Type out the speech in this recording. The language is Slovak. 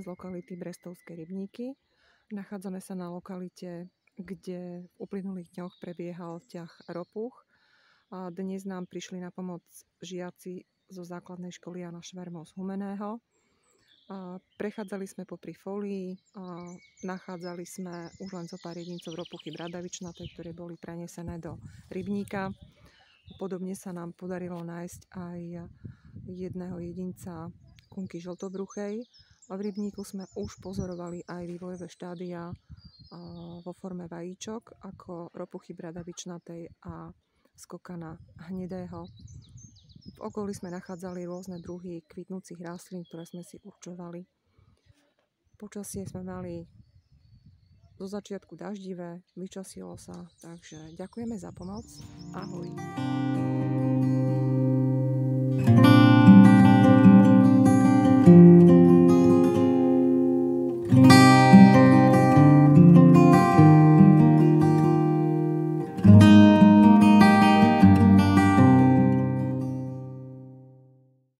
lokality Brestovské rybníky. Nachádzame sa na lokalite, kde v uplynulých dňoch prebiehal ťah ropuch. A dnes nám prišli na pomoc žiaci zo základnej školy Jana Švermov z Humenného. Prechádzali sme popri folii, nachádzali sme už len zo pár jedincov ropuchy bradavičnatej, ktoré boli prenesené do rybníka. Podobne sa nám podarilo nájsť aj jedného jedinca kunky žltobruchej. V rybníku sme už pozorovali aj vývojové štádia vo forme vajíčok, ako ropuchy bradavičnatej a skokana hnedého. V okolí sme nachádzali rôzne druhy kvitnúcich rastlín, ktoré sme si určovali. Počasie sme mali zo začiatku daždivé, vyčasilo sa, takže ďakujeme za pomoc. Ahoj.